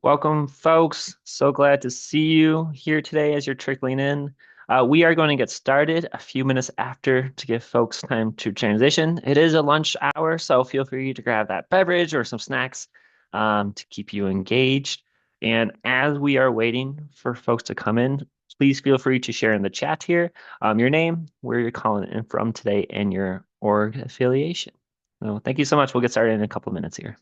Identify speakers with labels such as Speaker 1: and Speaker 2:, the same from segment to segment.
Speaker 1: Welcome, folks. So glad to see you here today as you're trickling in. We are going to get started a few minutes after to give folks time to transition. It is a lunch hour, so feel free to grab that beverage or some snacks to keep you engaged. And as we are waiting for folks to come in, please feel free to share in the chat here your name, where you're calling in from today, and your org affiliation. So thank you so much. We'll get started in a couple minutes here.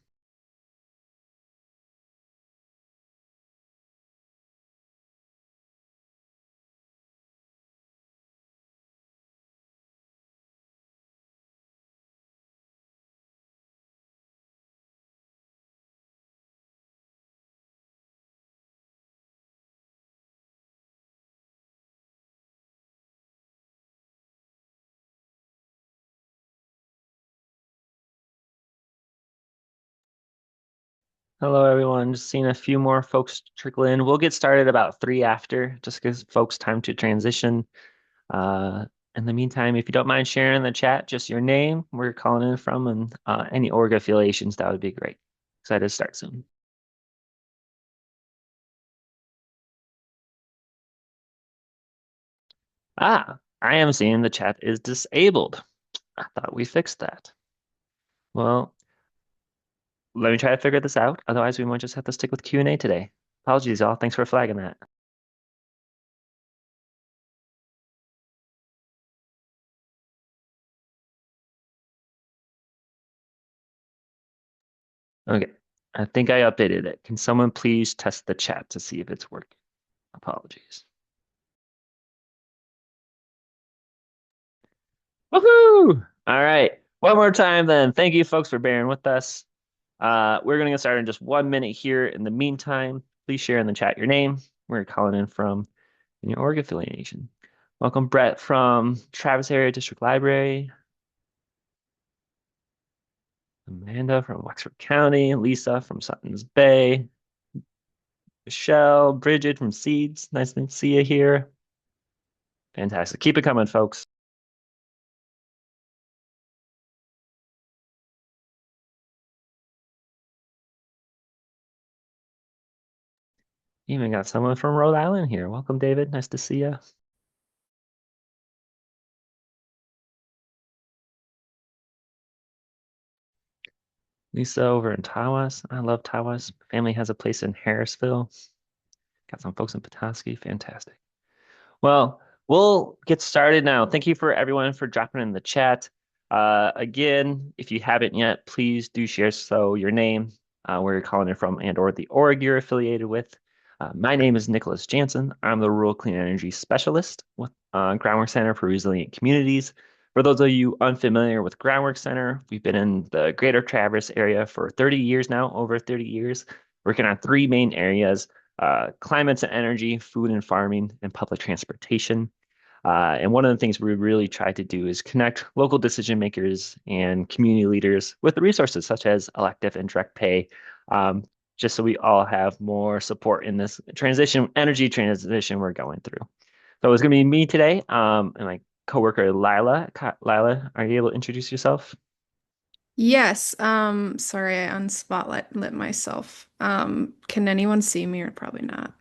Speaker 1: Hello, everyone. Just seeing a few more folks trickle in. We'll get started about three after, just gives folks time to transition. Uh, in the meantime, if you don't mind sharing in the chat, just your name, where you're calling in from, and any org affiliations, that would be great. Excited to start soon. I am seeing the chat is disabled. I thought we fixed that. Well, let me try to figure this out. Otherwise, we might just have to stick with Q&A today. Apologies, y'all. Thanks for flagging that. Okay, I think I updated it. Can someone please test the chat to see if it's working? Apologies. Woohoo! All right. One more time then. Thank you folks for bearing with us. We're going to get started in just 1 minute here. In the meantime, please share in the chat your name, where you're calling in from, and your org affiliation. Welcome, Brett from Travis Area District Library. Amanda from Wexford County. Lisa from Sutton's Bay. Michelle, Bridget from Seeds. Nice to see you here. Fantastic. Keep it coming, folks. Even got someone from Rhode Island here. Welcome, David. Nice to see you. Lisa over in Tawas. I love Tawas. Family has a place in Harrisville. Got some folks in Petoskey. Fantastic. Well, we'll get started now. Thank you for everyone for dropping in the chat. Again, if you haven't yet, please do share so your name, where you're calling it from, and or the org you're affiliated with. My name is Nicholas Jansen. I'm the Rural Clean Energy Specialist with Groundwork Center for Resilient Communities. For those of you unfamiliar with Groundwork Center, we've been in the Greater Traverse area for 30 years now, over 30 years, working on three main areas: climates and energy, food and farming, and public transportation. And one of the things we really try to do is connect local decision makers and community leaders with the resources such as elective and direct pay, um, just so we all have more support in this energy transition we're going through. So it's going to be me today, and my coworker Lila. Lila, are you able to introduce yourself?
Speaker 2: Yes, sorry, I unspotlight lit myself. Can anyone see me or probably not?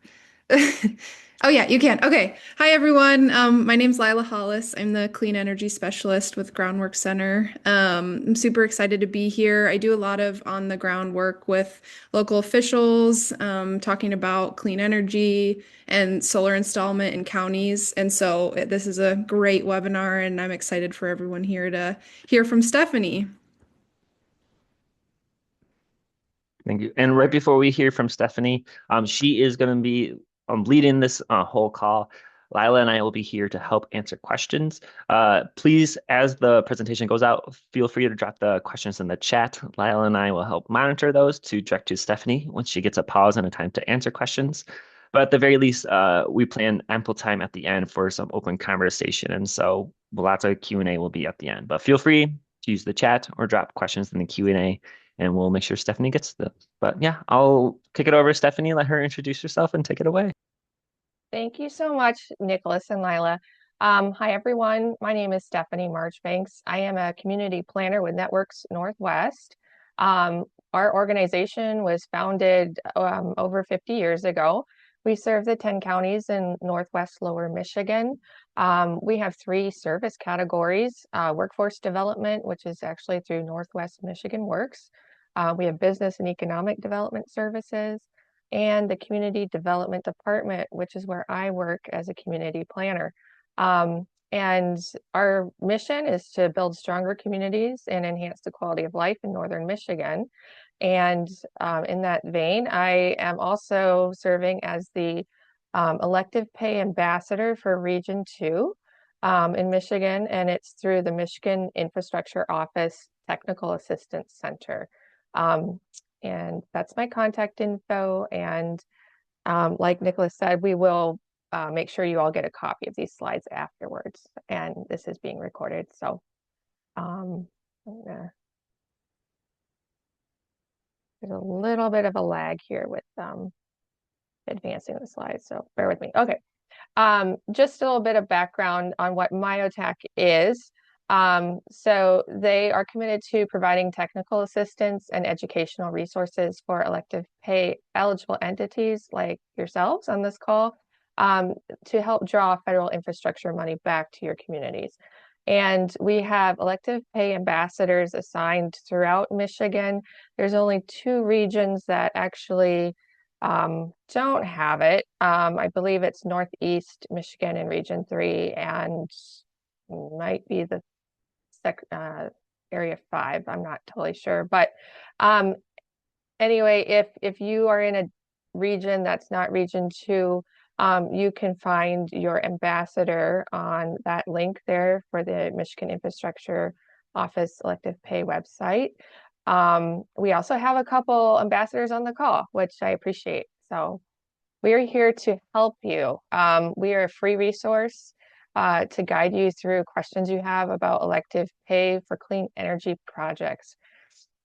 Speaker 2: Oh yeah, you can. Okay. Hi everyone. My name's Lila Hollis. I'm the clean energy specialist with Groundwork Center. I'm super excited to be here. I do a lot of on the ground work with local officials, talking about clean energy and solar installment in counties. And so this is a great webinar, and I'm excited for everyone here to hear from Stephanie.
Speaker 1: Thank you. And right before we hear from Stephanie, she is going to be leading this whole call. Lila and I will be here to help answer questions. Please, as the presentation goes out, feel free to drop the questions in the chat. Lila and I will help monitor those to direct to Stephanie once she gets a pause and a time to answer questions. But at the very least, we plan ample time at the end for some open conversation. And so lots of Q&A will be at the end. But feel free to use the chat or drop questions in the Q&A, and we'll make sure Stephanie gets them. But yeah, I'll kick it over to Stephanie, let her introduce herself and take it away.
Speaker 3: Thank you so much, Nicholas and Lila. Hi, everyone. My name is Stephanie Marchbanks. I am a community planner with Networks Northwest. Our organization was founded over 50 years ago. We serve the 10 counties in Northwest Lower Michigan. We have 3 service categories, workforce development, which is actually through Northwest Michigan Works. We have business and economic development services, and the community development department, which is where I work as a community planner. And our mission is to build stronger communities and enhance the quality of life in Northern Michigan. And in that vein, I am also serving as the elective pay ambassador for Region 2 in Michigan, and it's through the Michigan Infrastructure Office Technical Assistance Center. And that's my contact info. And like Nicholas said, we will make sure you all get a copy of these slides afterwards. And this is being recorded. So there's a little bit of a lag here with advancing the slides. So bear with me. Okay. Just a little bit of background on what MyoTech is. So they are committed to providing technical assistance and educational resources for elective pay eligible entities like yourselves on this call to help draw federal infrastructure money back to your communities. And we have elective pay ambassadors assigned throughout Michigan. There's only 2 regions that actually don't have it. I believe it's Northeast Michigan in Region 3 and might be the Area 5. I'm not totally sure. But anyway, if you are in a region that's not Region 2, you can find your ambassador on that link there for the Michigan Infrastructure Office elective pay website. We also have a couple ambassadors on the call, which I appreciate. So we are here to help you. We are a free resource to guide you through questions you have about elective pay for clean energy projects.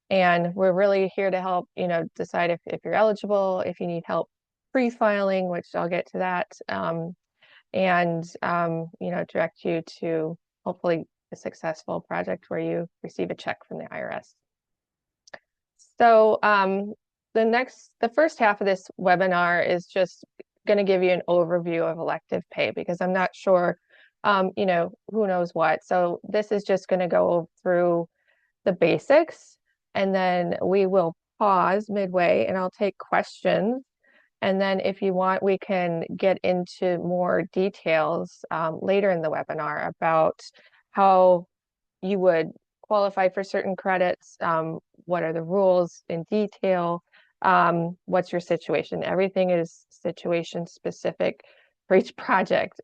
Speaker 3: And we're really here to help, decide if you're eligible, if you need help pre-filing, which I'll get to that, and direct you to hopefully a successful project where you receive a check from the IRS. So the first half of this webinar is just going to give you an overview of elective pay because I'm not sure, who knows what. So this is just going to go through the basics, and then we will pause midway and I'll take questions. And then if you want, we can get into more details later in the webinar about how you would qualify for certain credits, what are the rules in detail, what's your situation. Everything is situation specific for each project.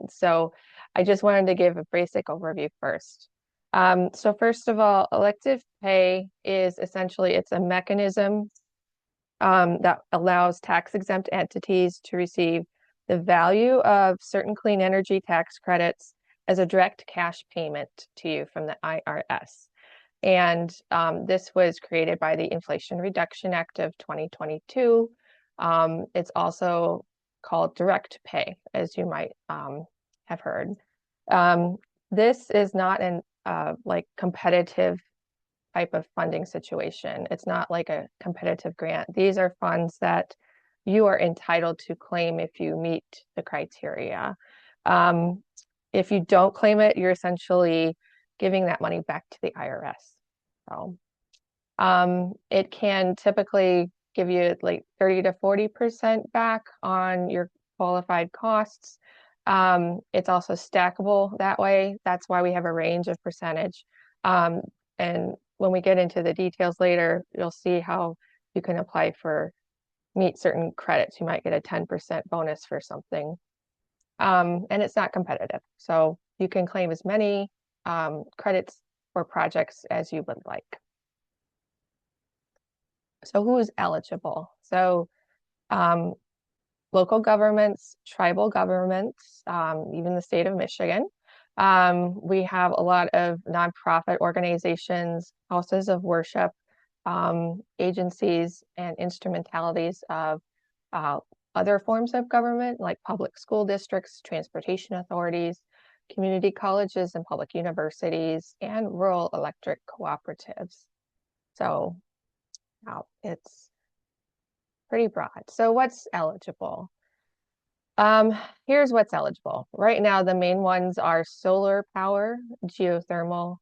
Speaker 3: So I just wanted to give a basic overview first. So first of all, elective pay is essentially, it's a mechanism that allows tax exempt entities to receive the value of certain clean energy tax credits as a direct cash payment to you from the IRS. And this was created by the Inflation Reduction Act of 2022. It's also called direct pay, as you might have heard. This is not an competitive type of funding situation. It's not like a competitive grant. These are funds that you are entitled to claim if you meet the criteria. If you don't claim it, you're essentially giving that money back to the IRS. So it can typically give you like 30 to 40% back on your qualified costs. It's also stackable that way. That's why we have a range of percentage. And when we get into the details later, you'll see how you can apply for meet certain credits. You might get a 10% bonus for something. And it's not competitive. So you can claim as many credits or projects as you would like. So who is eligible? So local governments, tribal governments, even the state of Michigan. We have a lot of nonprofit organizations, houses of worship, agencies, and instrumentalities of other forms of government like public school districts, transportation authorities, community colleges and public universities, and rural electric cooperatives. So out. It's pretty broad. So what's eligible? Here's what's eligible. Right now, the main ones are solar power, geothermal,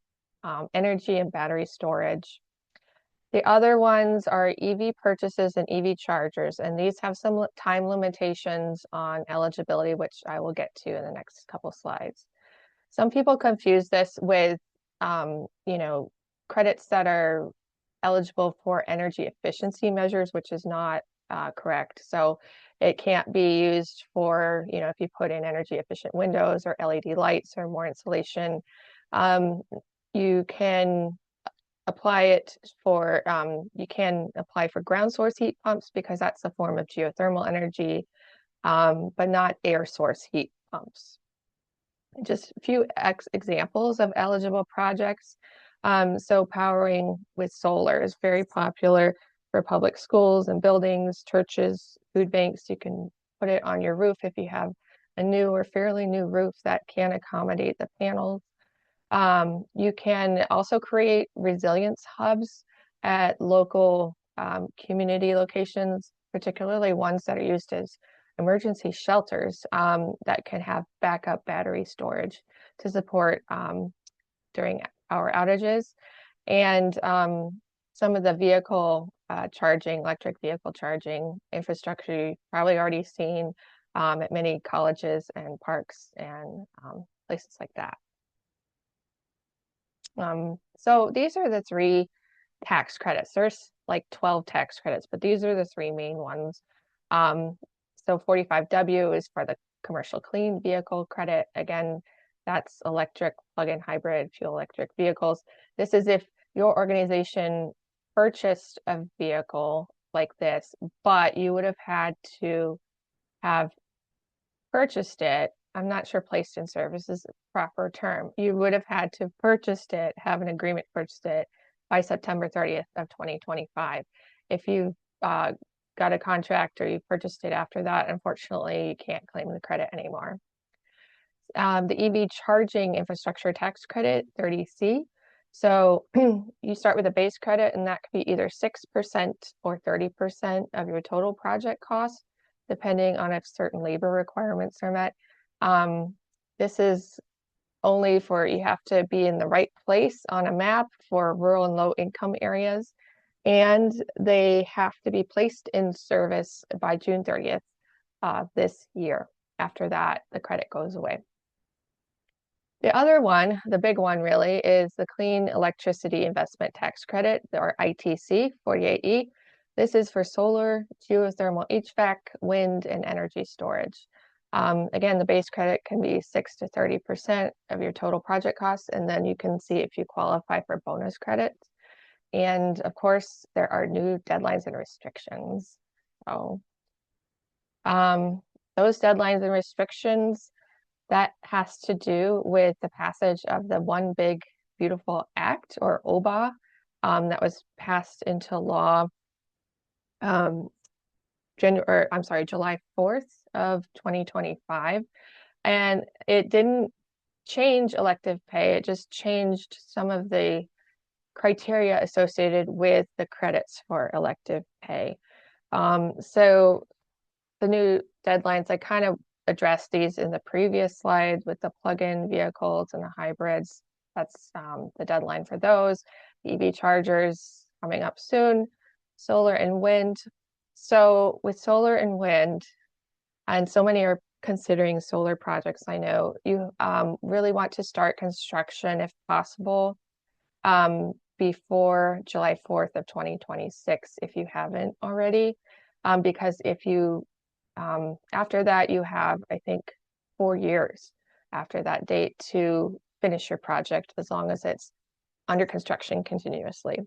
Speaker 3: energy and battery storage. The other ones are EV purchases and EV chargers, and these have some time limitations on eligibility, which I will get to in the next couple slides. Some people confuse this with, credits that are eligible for energy efficiency measures, which is not correct. So it can't be used for, if you put in energy efficient windows or LED lights or more insulation. You can apply it for, you can apply for ground source heat pumps because that's a form of geothermal energy, but not air source heat pumps. Just a few examples of eligible projects. So powering with solar is very popular for public schools and buildings, churches, food banks. You can put it on your roof if you have a new or fairly new roof that can accommodate the panels. You can also create resilience hubs at local community locations, particularly ones that are used as emergency shelters that can have backup battery storage to support during power outages. And some of the vehicle charging, electric vehicle charging infrastructure you've probably already seen at many colleges and parks and places like that. So these are the three tax credits. There's like 12 tax credits, but these are the three main ones. So 45W is for the commercial clean vehicle credit. Again, that's electric plug-in hybrid fuel electric vehicles. This is if your organization purchased a vehicle like this, but you would have had to have purchased it. I'm not sure placed in service is a proper term. You would have had to purchased it, have an agreement purchased it by September 30th of 2025. If you got a contract or you purchased it after that, unfortunately, you can't claim the credit anymore. The EV charging infrastructure tax credit, 30C. So you start with a base credit, and that could be either 6% or 30% of your total project cost, depending on if certain labor requirements are met. This is only for, you have to be in the right place on a map for rural and low income areas, and they have to be placed in service by June 30th this year. After that, the credit goes away. The other one, the big one really, is the Clean Electricity Investment Tax Credit, or ITC 48E. This is for solar, geothermal HVAC, wind, and energy storage. Again, the base credit can be 6 to 30% of your total project costs, and then you can see if you qualify for bonus credits. And of course, there are new deadlines and restrictions. So those deadlines and restrictions, that has to do with the passage of the One Big Beautiful Act, or OBA, that was passed into law July 4th of 2025. And it didn't change elective pay, it just changed some of the criteria associated with the credits for elective pay. So the new deadlines, I kind of addressed these in the previous slide with the plug-in vehicles and the hybrids. That's the deadline for those. EV chargers coming up soon. Solar and wind. So with solar and wind, and so many are considering solar projects, I know, you really want to start construction if possible before July 4th of 2026 if you haven't already, because if you after that you have, I think, 4 years after that date to finish your project, as long as it's under construction continuously.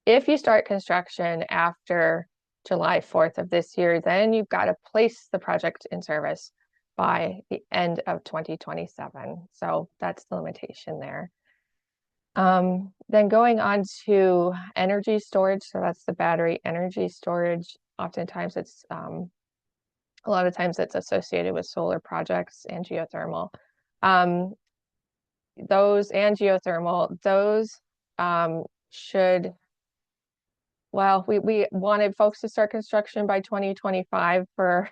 Speaker 3: If you start construction after July 4th of this year, then you've got to place the project in service by the end of 2027. So that's the limitation there. Then going on to energy storage, so that's the battery energy storage. Oftentimes it's a lot of times it's associated with solar projects and geothermal. Those and geothermal, those should well, we wanted folks to start construction by 2025 for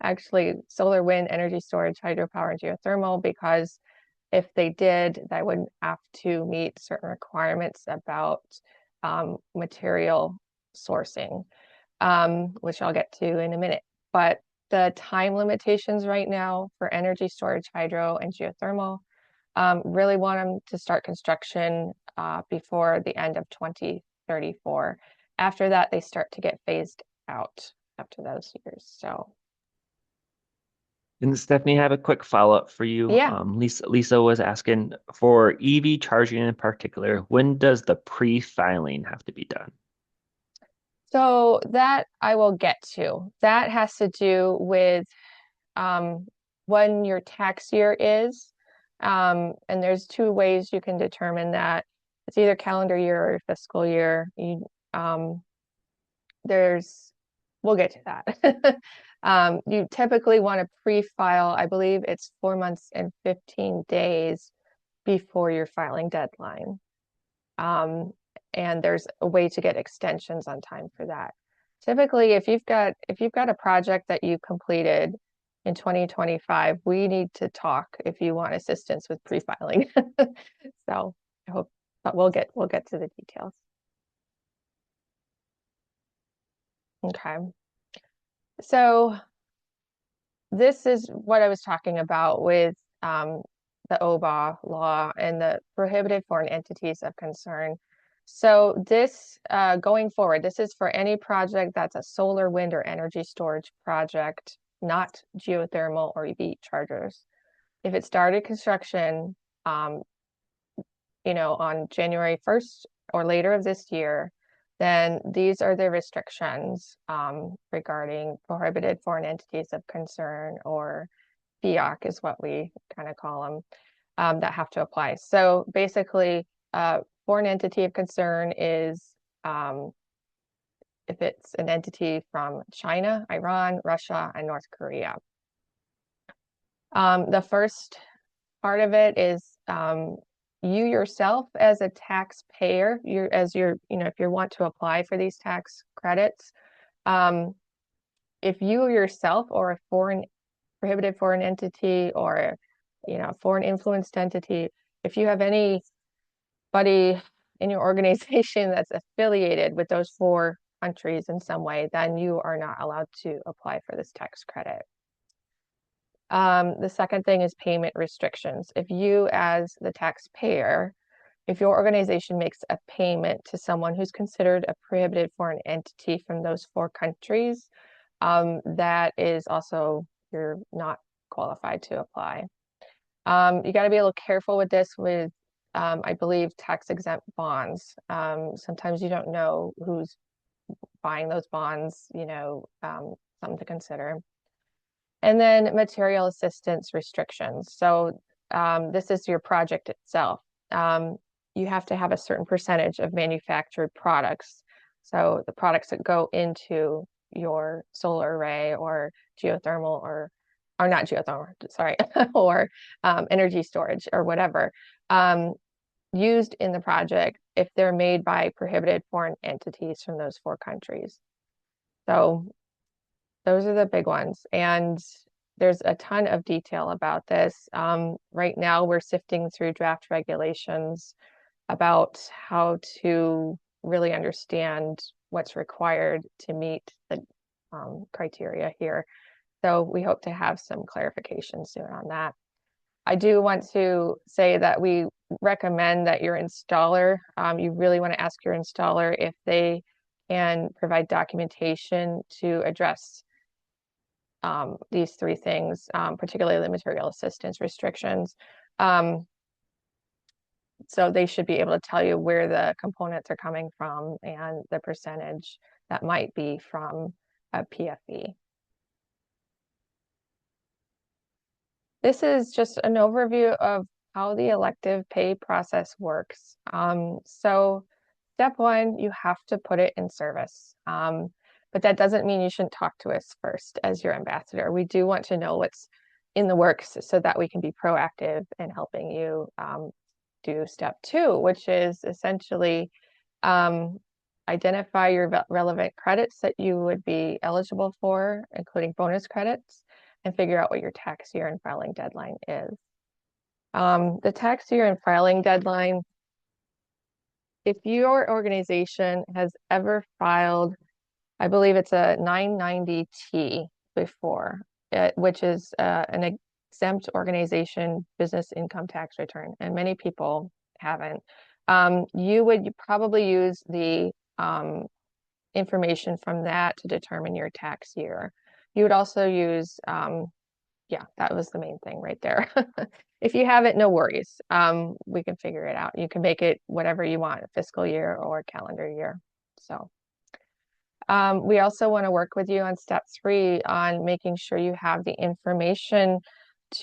Speaker 3: actually solar, wind, energy storage, hydropower, and geothermal, because if they did, they would have to meet certain requirements about material sourcing, which I'll get to in a minute. But the time limitations right now for energy storage, hydro, and geothermal really want them to start construction before the end of 2034. After that, they start to get phased out after those years. So,
Speaker 1: And Stephanie, I have a quick follow-up for you.
Speaker 3: yeah.
Speaker 1: Lisa was asking for EV charging in particular, when does the pre-filing have to be done?
Speaker 3: So that I will get to. That has to do with um, when your tax year is. And there's two ways you can determine that. It's either calendar year or fiscal year. Um, there's, we'll get to that. You typically want to pre-file, I believe it's 4 months and 15 days before your filing deadline. And there's a way to get extensions on time for that. Typically, if you've got a project that you completed in 2025, we need to talk if you want assistance with pre-filing. So I hope, but we'll get to the details. Okay. So this is what I was talking about with the OBA law and the prohibited foreign entities of concern. So this, going forward, this is for any project that's a solar, wind, or energy storage project, not geothermal or EV chargers. If it started construction, um, on January 1st or later of this year, then these are the restrictions regarding prohibited foreign entities of concern, or FEOC is what we kind of call them, that have to apply. So basically, foreign entity of concern is if it's an entity from China, Iran, Russia, and North Korea. The first part of it is you yourself as a taxpayer, if you want to apply for these tax credits, if you yourself or a prohibited foreign entity, or foreign influenced entity, if you have anybody in your organization that's affiliated with those four countries in some way, then you are not allowed to apply for this tax credit. The second thing is payment restrictions. If you, as the taxpayer, if your organization makes a payment to someone who's considered a prohibited foreign entity from those four countries, that is also, you're not qualified to apply. You got to be a little careful with this with, I believe, tax exempt bonds. Sometimes you don't know who's buying those bonds, something to consider. And then material assistance restrictions. So this is your project itself. You have to have a certain percentage of manufactured products. So the products that go into your solar array or geothermal, or not geothermal, sorry, or energy storage or whatever, used in the project if they're made by prohibited foreign entities from those four countries. So those are the big ones. And there's a ton of detail about this. Right now, we're sifting through draft regulations about how to really understand what's required to meet the criteria here. So we hope to have some clarification soon on that. I do want to say that we recommend that your installer, you really want to ask your installer if they can provide documentation to address these three things, particularly the material assistance restrictions. So they should be able to tell you where the components are coming from and the percentage that might be from a PFE. This is just an overview of how the elective pay process works. So step one, you have to put it in service. But that doesn't mean you shouldn't talk to us first as your ambassador. We do want to know what's in the works so that we can be proactive in helping you do step two, which is essentially identify your relevant credits that you would be eligible for, including bonus credits, and figure out what your tax year and filing deadline is. The tax year and filing deadline, if your organization has ever filed, I believe it's a 990T before, which is an exempt organization business income tax return, and many people haven't. You would probably use the information from that to determine your tax year. You would also use, yeah, that was the main thing right there. If you have it, no worries. We can figure it out. You can make it whatever you want, fiscal year or calendar year. So. We also want to work with you on step 3 on making sure you have the information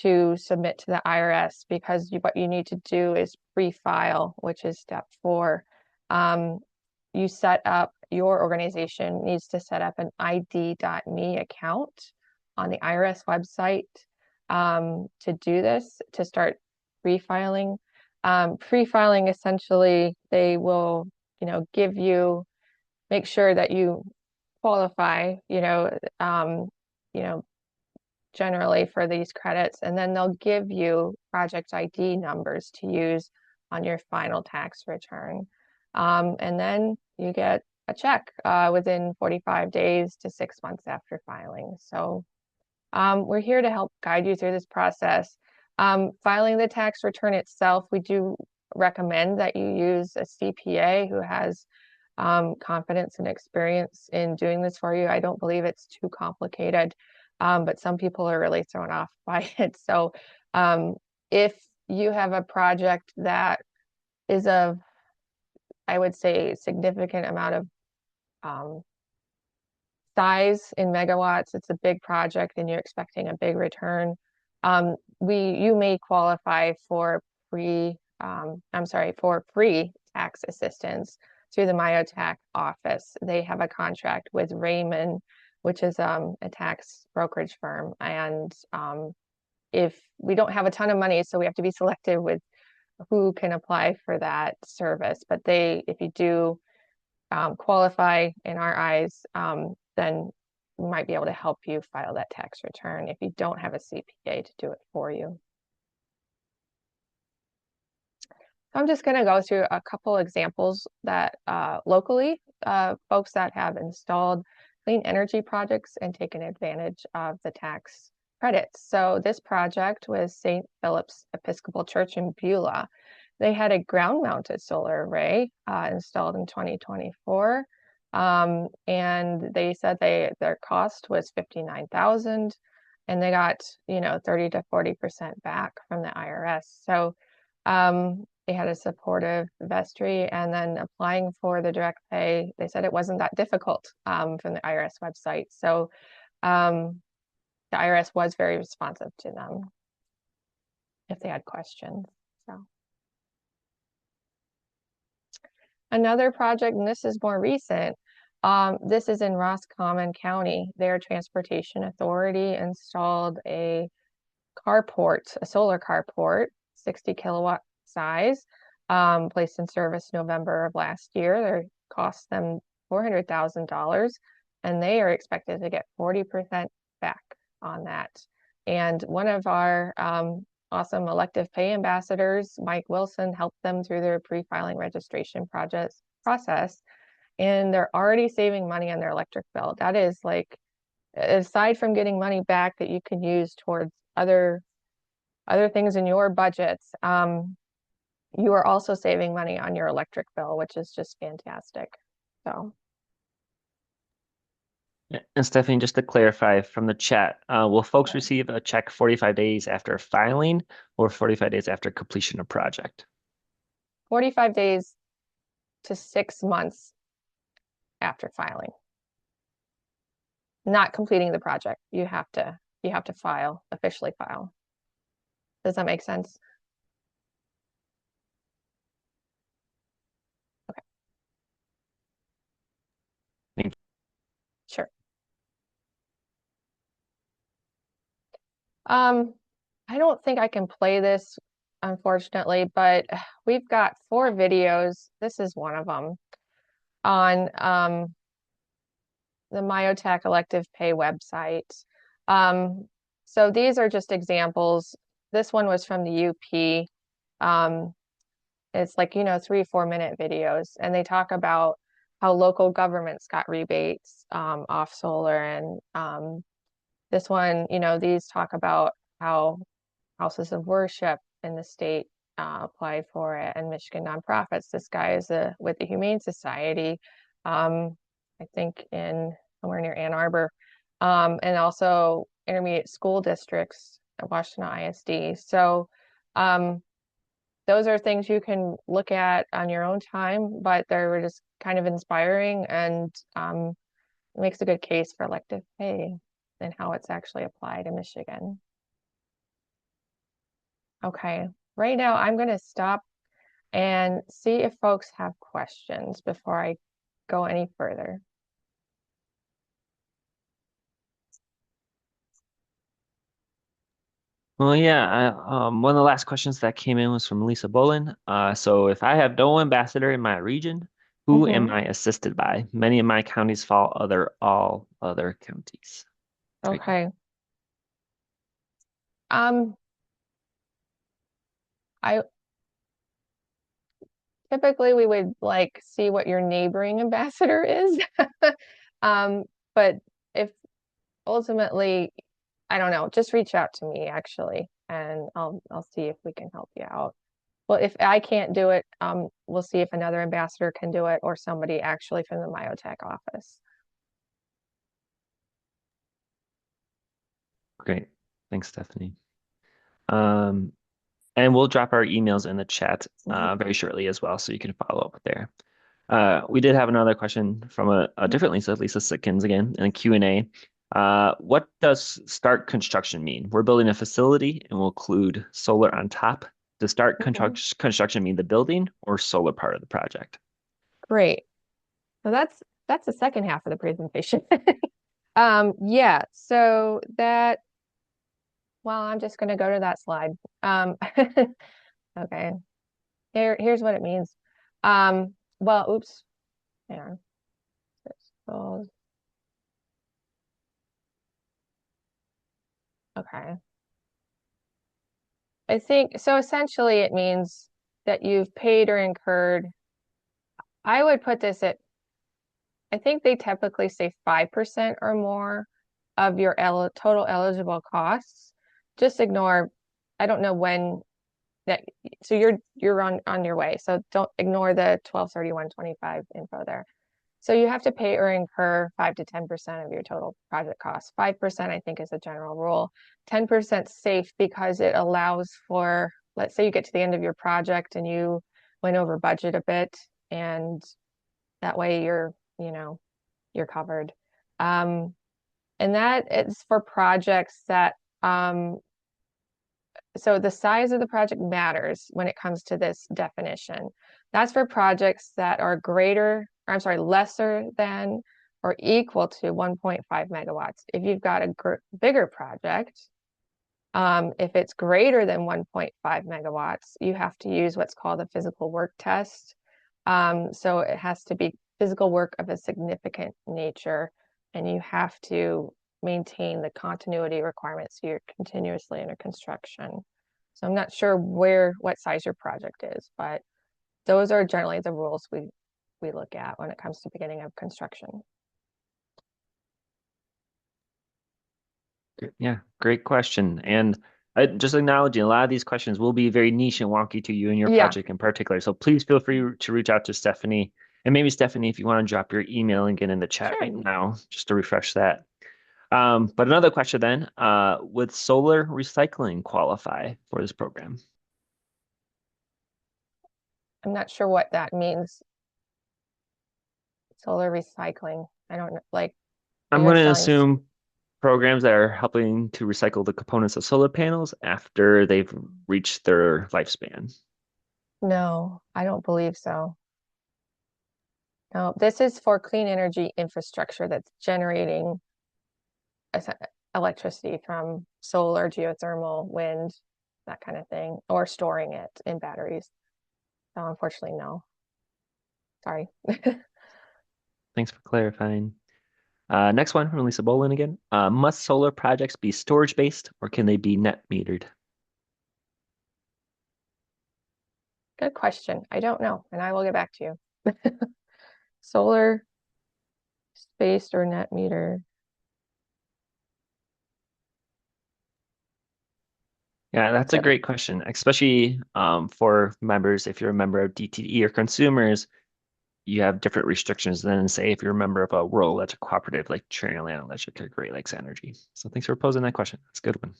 Speaker 3: to submit to the IRS, because what you need to do is pre-file, which is step 4. You set up, your organization needs to set up an ID.me account on the IRS website to do this, to start pre-filing. Pre-filing, essentially, they will, give you, make sure that you qualify, you know, generally for these credits, and then they'll give you project ID numbers to use on your final tax return. And then you get a check within 45 days to 6 months after filing. So we're here to help guide you through this process. Filing the tax return itself, we do recommend that you use a CPA who has confidence and experience in doing this for you. I don't believe it's too complicated, but some people are really thrown off by it. So if you have a project that is of, I would say, significant amount of size in megawatts, it's a big project and you're expecting a big return, you may qualify for free tax assistance through the MyoTax office. They have a contract with Raymond, which is a tax brokerage firm. And if we don't have a ton of money, so we have to be selective with who can apply for that service. But if you do qualify in our eyes, then we might be able to help you file that tax return if you don't have a CPA to do it for you. I'm just going to go through a couple examples that locally, folks that have installed clean energy projects and taken advantage of the tax credits. So this project was St. Philip's Episcopal Church in Beulah. They had a ground-mounted solar array installed in 2024, and they said their cost was $59,000, and they got 30 to 40% back from the IRS. So they had a supportive vestry, and then applying for the direct pay, they said it wasn't that difficult from the IRS website. So the IRS was very responsive to them if they had questions. So another project, and this is more recent, this is in Roscommon County. Their transportation authority installed a solar carport, 60 kilowatt size, placed in service November of last year. It cost them $400,000, and they are expected to get 40% back on that. And one of our awesome elective pay ambassadors, Mike Wilson, helped them through their pre-filing registration process, and they're already saving money on their electric bill. That is, like, aside from getting money back that you can use towards other things in your budgets, you are also saving money on your electric bill, which is just fantastic. So.
Speaker 1: And Stephanie, just to clarify from the chat, will folks receive a check 45 days after filing or 45 days after completion of project?
Speaker 3: 45 days to 6 months after filing. Not completing the project. You have to officially file. Does that make sense? Okay.
Speaker 1: Thank you.
Speaker 3: Sure. I don't think I can play this, unfortunately, but we've got 4 videos. This is one of them. on the Myotech elective pay website. So these are just examples. This one was from the UP. It's like, 3 4 minute videos, and they talk about how local governments got rebates off solar. And this one, these talk about how houses of worship in the state applied for it, and Michigan nonprofits. This guy is with the Humane Society, I think in somewhere near Ann Arbor, and also intermediate school districts at Washington ISD. So those are things you can look at on your own time, but they're just kind of inspiring, and it makes a good case for elective pay and how it's actually applied in Michigan. Okay, right now I'm going to stop and see if folks have questions before I go any further.
Speaker 1: Well, yeah, one of the last questions that came in was from Lisa Bolin. So if I have no ambassador in my region, who am
Speaker 3: Hmm.
Speaker 1: I assisted by? Many of my counties fall all other counties. Great question.
Speaker 3: Okay. Um, I typically we would like see what your neighboring ambassador is. But if ultimately, I don't know, just reach out to me actually, and I'll see if we can help you out. Well, if I can't do it, we'll see if another ambassador can do it or somebody actually from the Myotech office.
Speaker 1: Great. Thanks, Stephanie. Um, and we'll drop our emails in the chat
Speaker 3: Mhm.
Speaker 1: very shortly as well, so you can follow up there. We did have another question from a different Lisa, Lisa Sitkins again, in a Q&A. What does start construction mean? We're building a facility and we'll include solar on top. Does start
Speaker 3: Mhm.
Speaker 1: construction mean the building or solar part of the project?
Speaker 3: Great. So that's the second half of the presentation. Yeah, so that, well, I'm just going to go to that slide. Okay. Here's what it means. Well, oops. Yeah. Okay. I think so essentially it means that you've paid or incurred. I would put this at, I think they typically say 5% or more of your total eligible costs. Just ignore, I don't know when that, so you're on your way. So don't ignore the 12/31/25 info there. So you have to pay or incur 5 to 10% of your total project costs. 5% I think is a general rule. 10% safe because it allows for, let's say you get to the end of your project and you went over budget a bit, and that way you're covered. Um, and that is for projects that, so the size of the project matters when it comes to this definition. That's for projects that are greater, or I'm sorry, lesser than or equal to 1.5 megawatts. If you've got a bigger project, if it's greater than 1.5 megawatts, you have to use what's called a physical work test. So it has to be physical work of a significant nature, and you have to maintain the continuity requirements. So you're continuously under construction. So I'm not sure what size your project is, but those are generally the rules we look at when it comes to beginning of construction.
Speaker 1: Yeah, great question. And just acknowledging a lot of these questions will be very niche and wonky to you and your
Speaker 3: Yeah,
Speaker 1: project in particular. So please feel free to reach out to Stephanie. And maybe Stephanie, if you want to drop your email and get in the chat right
Speaker 3: sure.
Speaker 1: now, just to refresh that. But another question then, would solar recycling qualify for this program?
Speaker 3: I'm not sure what that means. Solar recycling. I don't know, like
Speaker 1: I'm
Speaker 3: you're
Speaker 1: going to
Speaker 3: selling.
Speaker 1: assume programs that are helping to recycle the components of solar panels after they've reached their lifespan.
Speaker 3: No, I don't believe so. No, this is for clean energy infrastructure that's generating electricity from solar, geothermal, wind, that kind of thing, or storing it in batteries. So unfortunately, no. Sorry.
Speaker 1: Thanks for clarifying. Next one from Lisa Bolin again. Must solar projects be storage based or can they be net metered?
Speaker 3: Good question. I don't know, and I will get back to you. Solar, spaced, or net meter?
Speaker 1: Yeah, that's a
Speaker 3: Good.
Speaker 1: great question, especially for members. If you're a member of DTE or consumers, you have different restrictions than say if you're a member of a rural electric cooperative like Cherry Land Electric or Great Lakes Energy. So thanks for posing that question. That's a good one.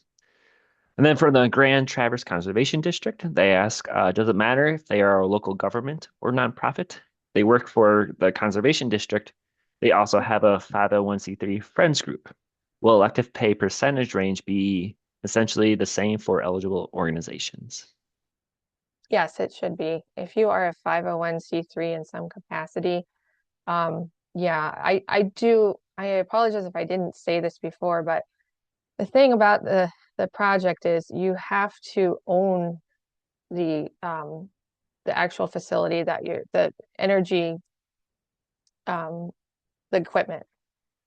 Speaker 1: And then for the Grand Traverse Conservation District, they ask, does it matter if they are a local government or nonprofit? They work for the Conservation District. They also have a 501c3 Friends Group. Will elective pay percentage range be essentially the same for eligible organizations?
Speaker 3: Yes, it should be. If you are a 501c3 in some capacity, yeah, I apologize if I didn't say this before, but the thing about the project is you have to own the actual facility that the energy the equipment.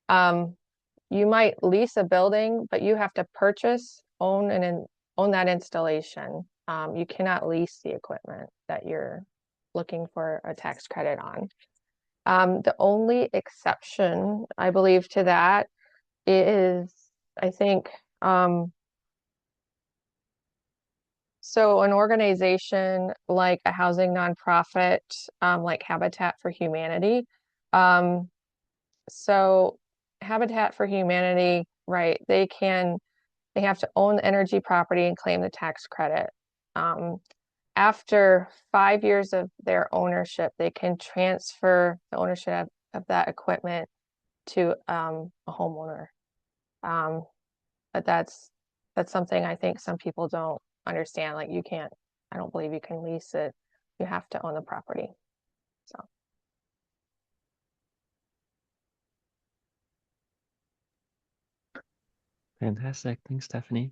Speaker 3: Um, you might lease a building, but you have to purchase, own that installation. You cannot lease the equipment that you're looking for a tax credit on. The only exception, I believe, to that is, I think, so an organization like a housing nonprofit, like Habitat for Humanity. Um, so Habitat for Humanity, right, they have to own the energy property and claim the tax credit. Um, After 5 years of their ownership, they can transfer the ownership of that equipment to a homeowner. Um, but that's something I think some people don't understand. Like you can't, I don't believe you can lease it. You have to own the property. So
Speaker 1: Fantastic. Thanks, Stephanie.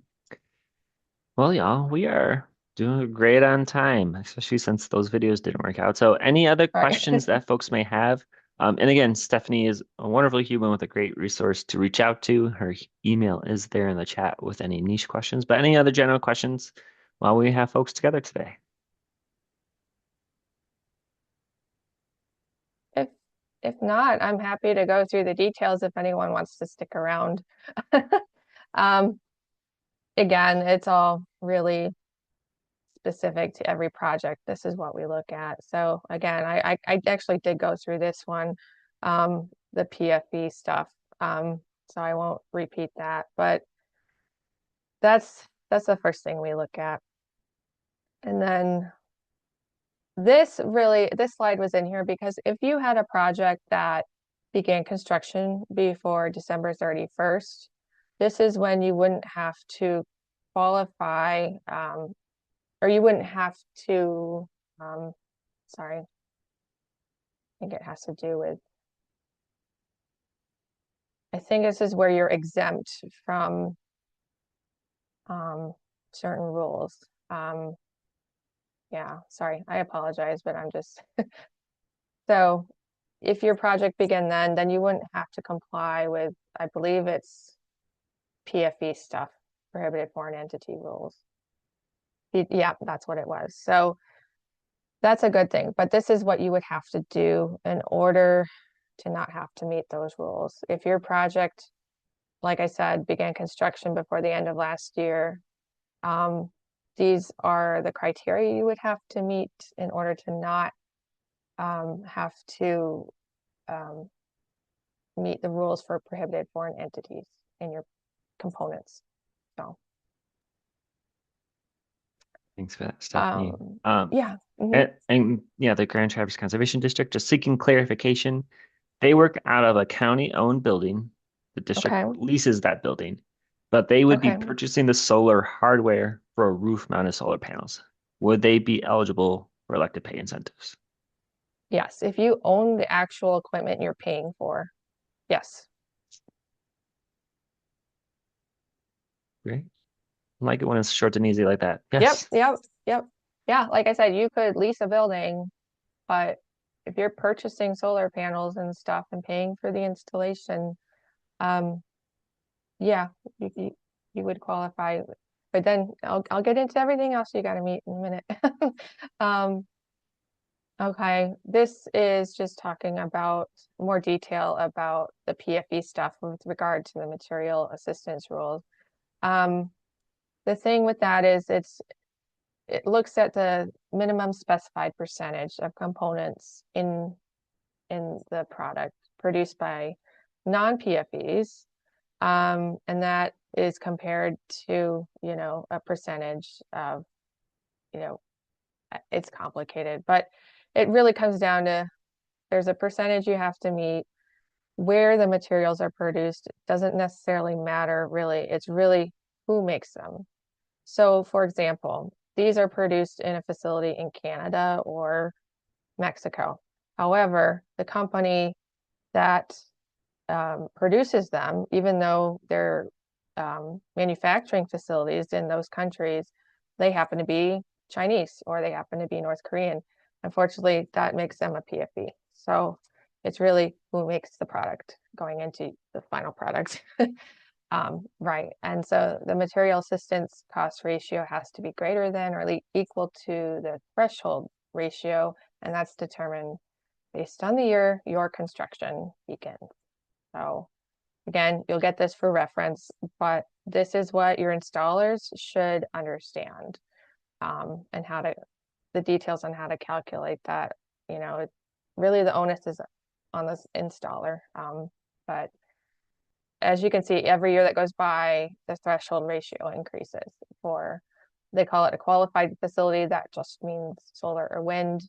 Speaker 1: Well, y'all, we are doing great on time, especially since those videos didn't work out. So, any other
Speaker 3: all right.
Speaker 1: questions that folks may have? And again, Stephanie is a wonderful human with a great resource to reach out to. Her email is there in the chat with any niche questions. But any other general questions while we have folks together today?
Speaker 3: If if not, I'm happy to go through the details if anyone wants to stick around. Um, Again, it's all really specific to every project. This is what we look at. So again, I actually did go through this one, the PFE stuff. So I won't repeat that, but that's the first thing we look at. And then this slide was in here because if you had a project that began construction before December 31st, this is when you wouldn't have to qualify, or you wouldn't have to, sorry, I think it has to do with, I think this is where you're exempt from certain rules. Yeah, sorry, I apologize, but I'm just, so if your project began then you wouldn't have to comply with, I believe it's PFE stuff, prohibited foreign entity rules. Yeah, that's what it was. So that's a good thing. But this is what you would have to do in order to not have to meet those rules. If your project, like I said, began construction before the end of last year, these are the criteria you would have to meet in order to not have to meet the rules for prohibited foreign entities in your components. So,
Speaker 1: Thanks for that, Stephanie.
Speaker 3: yeah.
Speaker 1: And yeah, the Grand Traverse Conservation District, just seeking clarification. They work out of a county-owned building. The district
Speaker 3: Okay.
Speaker 1: leases that building, but they would be
Speaker 3: Okay.
Speaker 1: purchasing the solar hardware for roof-mounted solar panels. Would they be eligible for elected pay incentives?
Speaker 3: Yes. If you own the actual equipment you're paying for, yes.
Speaker 1: Great. I like it when it's short and easy like that.
Speaker 3: Yep.
Speaker 1: Yes.
Speaker 3: Yep. Yep. Yeah. Like I said, you could lease a building, but if you're purchasing solar panels and stuff and paying for the installation, yeah, you would qualify. But then I'll get into everything else you got to meet in a minute. Okay, this is just talking about more detail about the PFE stuff with regard to the material assistance rules. The thing with that is it looks at the minimum specified percentage of components in the product produced by non-PFEs, and that is compared to, you know, a percentage of, you know, it's complicated, but it really comes down to there's a percentage you have to meet. Where the materials are produced doesn't necessarily matter, really. It's really who makes them. So, for example, these are produced in a facility in Canada or Mexico. However, the company that produces them, even though they're manufacturing facilities in those countries, they happen to be Chinese or they happen to be North Korean. Unfortunately, that makes them a PFE. So it's really who makes the product going into the final product. Right. And so the material assistance cost ratio has to be greater than or equal to the threshold ratio, and that's determined based on the year your construction begins. So again, you'll get this for reference, but this is what your installers should understand, and how to, the details on how to calculate that. You know, really the onus is on this installer. But as you can see, every year that goes by, the threshold ratio increases for, they call it a qualified facility. That just means solar or wind,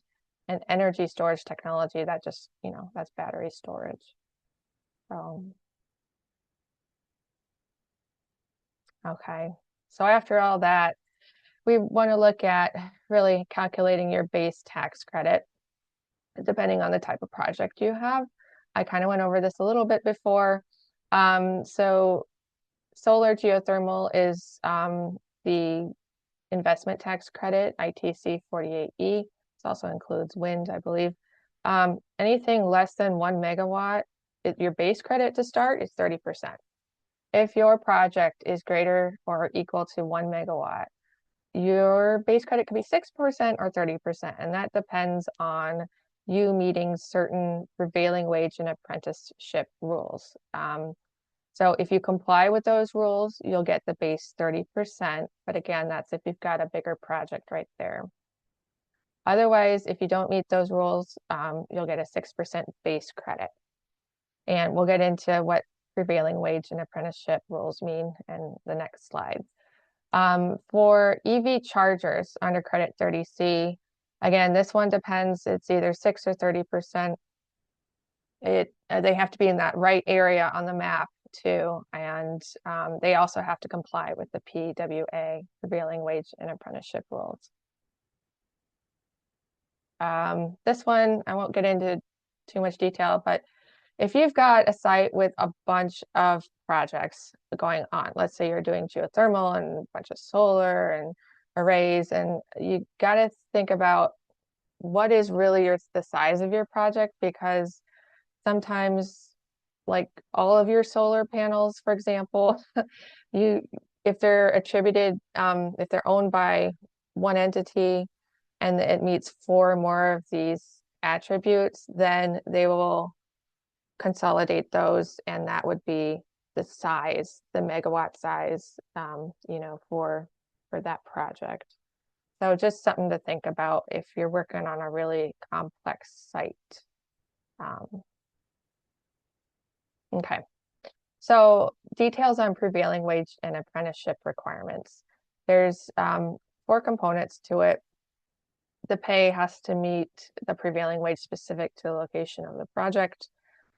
Speaker 3: and energy storage technology. That just, you know, that's battery storage. Okay, so after all that, we want to look at really calculating your base tax credit, depending on the type of project you have. I kind of went over this a little bit before. So solar geothermal is the investment tax credit, ITC 48E. This also includes wind, I believe. Anything less than 1 megawatt, your base credit to start is 30%. If your project is greater or equal to 1 megawatt, your base credit could be 6% or 30%, and that depends on you meeting certain prevailing wage and apprenticeship rules. So if you comply with those rules, you'll get the base 30%, but again, that's if you've got a bigger project right there. Otherwise, if you don't meet those rules, you'll get a 6% base credit. And we'll get into what prevailing wage and apprenticeship rules mean in the next slide. For EV chargers under credit 30C, again, this one depends. It's either 6 or 30%. They have to be in that right area on the map too, and they also have to comply with the PWA, prevailing wage and apprenticeship rules. This one I won't get into too much detail, but if you've got a site with a bunch of projects going on, let's say you're doing geothermal and a bunch of solar and arrays, and you got to think about what is really the size of your project, because sometimes, like all of your solar panels, for example, if they're attributed, if they're owned by one entity and it meets 4 or more of these attributes, then they will consolidate those, and that would be the size, the megawatt size, you know, for that project. So just something to think about if you're working on a really complex site. Okay, so details on prevailing wage and apprenticeship requirements. There's 4 components to it. The pay has to meet the prevailing wage specific to the location of the project.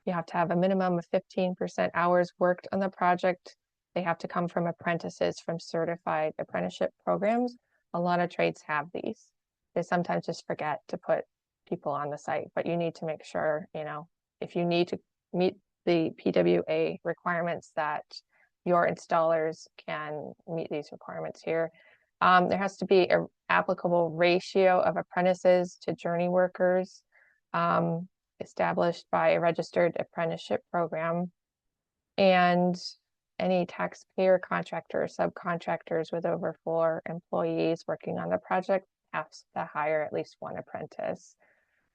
Speaker 3: You have to have a minimum of 15% hours worked on the project. They have to come from apprentices from certified apprenticeship programs. A lot of trades have these. They sometimes just forget to put people on the site, but you need to make sure, you know, if you need to meet the PWA requirements, that your installers can meet these requirements here. There has to be an applicable ratio of apprentices to journey workers. established by a registered apprenticeship program. And any taxpayer contractor or subcontractors with over 4 employees working on the project have to hire at least one apprentice.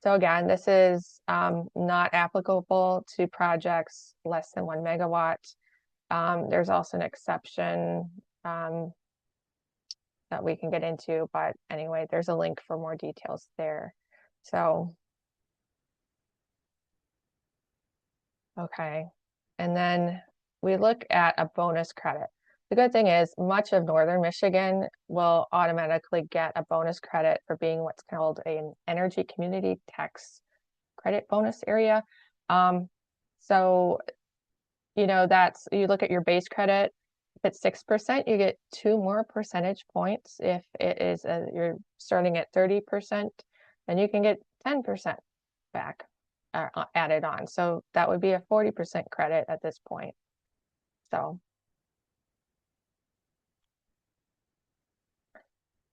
Speaker 3: So again, this is not applicable to projects less than 1 megawatt. There's also an exception that we can get into, but anyway, there's a link for more details there. So, okay. And then we look at a bonus credit. The good thing is much of Northern Michigan will automatically get a bonus credit for being what's called an energy community tax credit bonus area. So, you know, that's, you look at your base credit, if it's 6%, you get 2 more percentage points. If it is, you're starting at 30%, then you can get 10% back added on. So that would be a 40% credit at this point. So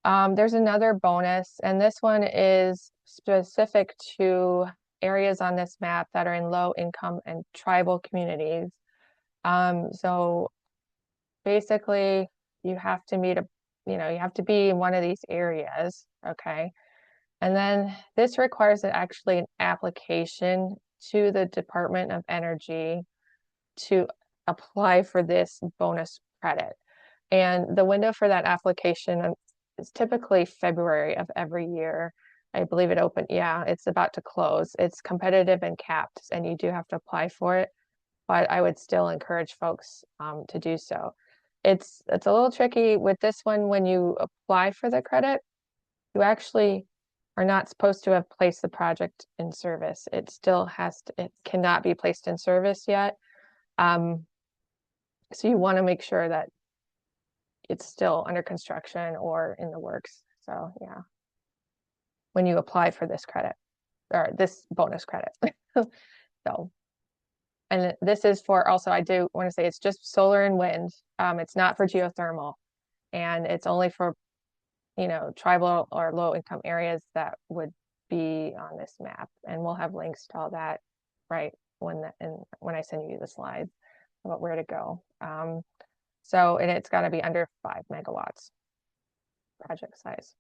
Speaker 3: there's another bonus, and this one is specific to areas on this map that are in low income and tribal communities. So basically you have to meet you have to be in one of these areas, okay? And then this requires actually an application to the Department of Energy to apply for this bonus credit. And the window for that application is typically February of every year. I believe it opened, yeah, it's about to close. It's competitive and capped, and you do have to apply for it, but I would still encourage folks to do so. It's a little tricky with this one. When you apply for the credit, you actually are not supposed to have placed the project in service. It still has to, it cannot be placed in service yet. So you want to make sure that it's still under construction or in the works. So yeah, when you apply for this credit or this bonus credit. So, and this is for also, I do want to say it's just solar and wind. It's not for geothermal, and it's only for, tribal or low income areas that would be on this map. And we'll have links to all that right when I send you the slides about where to go. So, and it's got to be under 5 megawatts project size.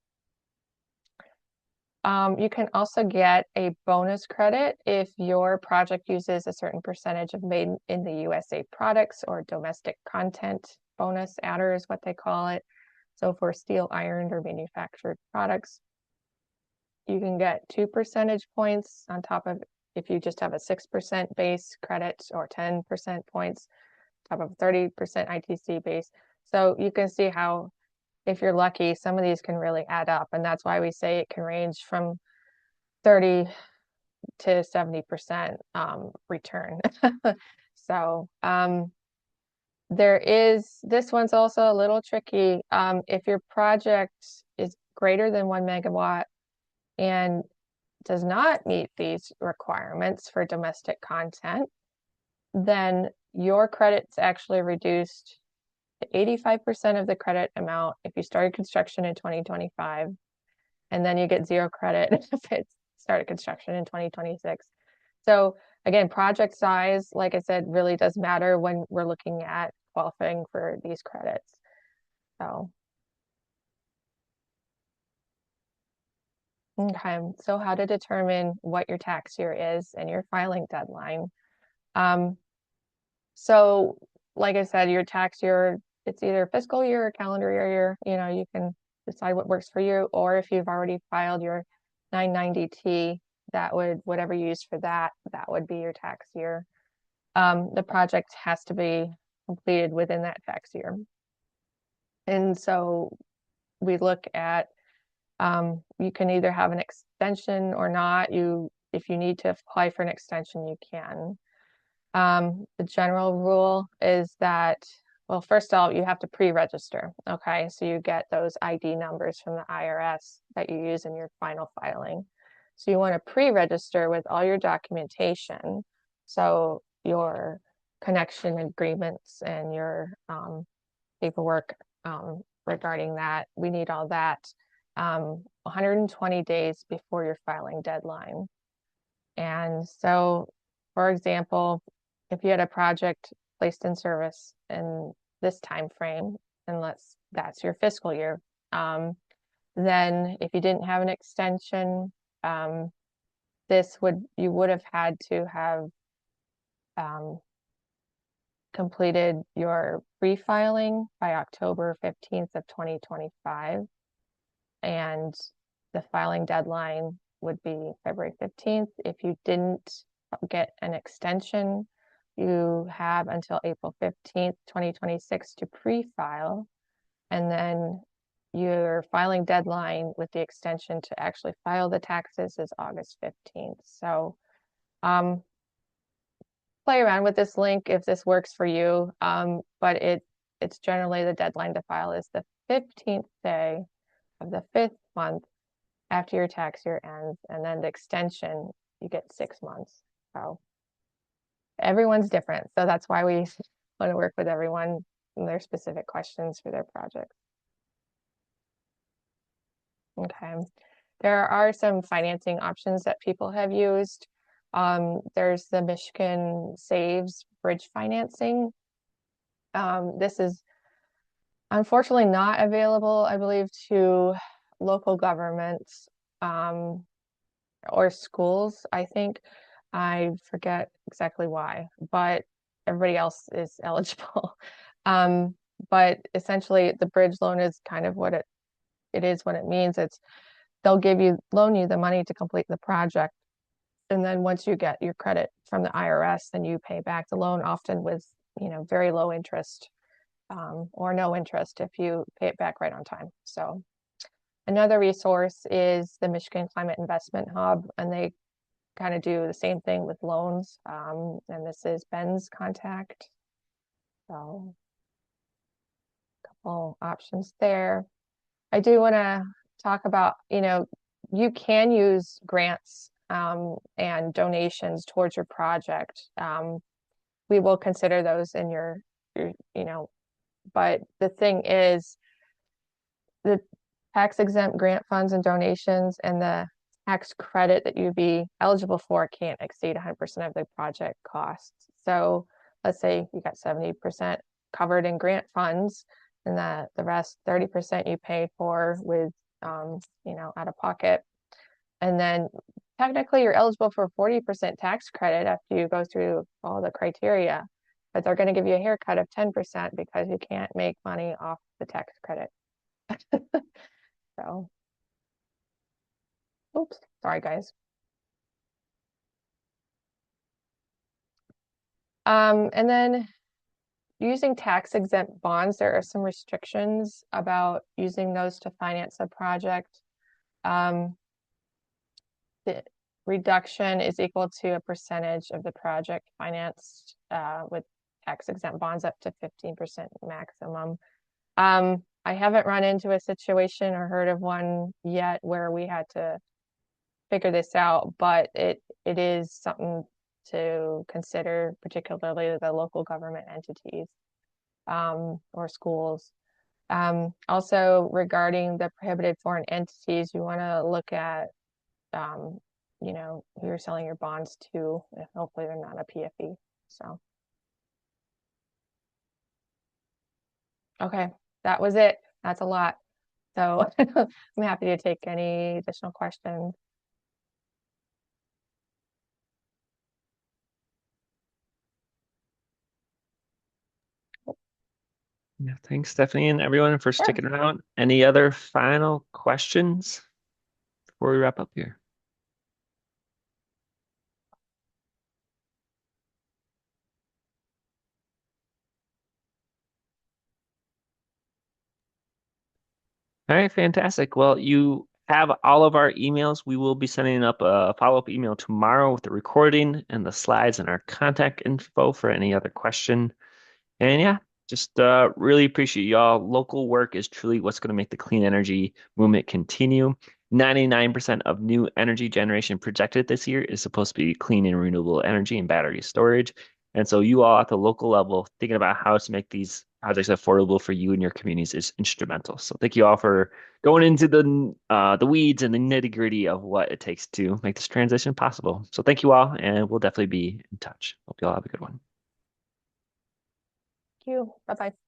Speaker 3: You can also get a bonus credit if your project uses a certain percentage of made in the USA products or domestic content bonus adder is what they call it. So for steel, ironed, or manufactured products, you can get 2 percentage points on top of if you just have a 6% base credit, or 10% points top of 30% ITC base. So you can see how, if you're lucky, some of these can really add up. And that's why we say it can range from 30 to 70% return. So this one's also a little tricky. If your project is greater than 1 megawatt and does not meet these requirements for domestic content, then your credit's actually reduced to 85% of the credit amount if you started construction in 2025, and then you get 0 credit if it's started construction in 2026. So again, project size, like I said, really does matter when we're looking at qualifying for these credits. So, okay, so how to determine what your tax year is and your filing deadline. So like I said, your tax year, it's either fiscal year or calendar year. You can decide what works for you, or if you've already filed your 990T, whatever you use for that would be your tax year. The project has to be completed within that tax year. And so we look at, you can either have an extension or not. If you need to apply for an extension, you can. The general rule is that, well, first of all, you have to pre-register. Okay, so you get those ID numbers from the IRS that you use in your final filing. So you want to pre-register with all your documentation. So your connection agreements and your paperwork regarding that, we need all that 120 days before your filing deadline. And so, for example, if you had a project placed in service in this time frame, and that's your fiscal year, then if you didn't have an extension, um, you would have had to have um, completed your pre-filing by October 15th of 2025, and the filing deadline would be February 15th. If you didn't get an extension, you have until April 15th, 2026 to pre-file, and then your filing deadline with the extension to actually file the taxes is August 15th. So um, play around with this link if this works for you. But it's generally the deadline to file is the 15th day of the fifth month after your tax year ends, and then the extension, you get 6 months. So everyone's different. So that's why we want to work with everyone and their specific questions for their projects. Okay. There are some financing options that people have used. There's the Michigan Saves Bridge Financing. This is unfortunately not available, I believe, to local governments or schools, I think. I forget exactly why, but everybody else is eligible. But essentially, the bridge loan is kind of what it is, what it means. They'll loan you the money to complete the project. And then once you get your credit from the IRS, then you pay back the loan, often with, very low interest, or no interest if you pay it back right on time. So another resource is the Michigan Climate Investment Hub, and they kind of do the same thing with loans. And this is Ben's contact. So a couple options there. I do want to talk about, you can use grants and donations towards your project. We will consider those in but the thing is, the tax exempt grant funds and donations and the tax credit that you'd be eligible for can't exceed 100% of the project costs. So let's say you got 70% covered in grant funds, and the rest 30% you pay for with out of pocket. And then technically you're eligible for 40% tax credit after you go through all the criteria, but they're going to give you a haircut of 10% because you can't make money off the tax credit. So, oops, sorry guys. And then using tax exempt bonds, there are some restrictions about using those to finance a project. The reduction is equal to a percentage of the project financed with tax exempt bonds up to 15% maximum. I haven't run into a situation or heard of one yet where we had to figure this out, but it is something to consider, particularly the local government entities or schools. Also, regarding the prohibited foreign entities, you want to look at, who you're selling your bonds to, if hopefully they're not a PFE. So, okay, that was it. That's a lot. So I'm happy to take any additional questions.
Speaker 1: Yeah, thanks, Stephanie, and everyone for
Speaker 3: Sure.
Speaker 1: sticking around. Any other final questions before we wrap up here? All right, fantastic. Well, you have all of our emails. We will be sending up a follow-up email tomorrow with the recording and the slides and our contact info for any other question. And yeah, just really appreciate y'all. Local work is truly what's going to make the clean energy movement continue. 99% of new energy generation projected this year is supposed to be clean and renewable energy and battery storage. And so you all at the local level thinking about how to make these projects affordable for you and your communities is instrumental. So thank you all for going into the weeds and the nitty-gritty of what it takes to make this transition possible. So thank you all, and we'll definitely be in touch. Hope you all have a good one.
Speaker 3: Thank you. Bye-bye.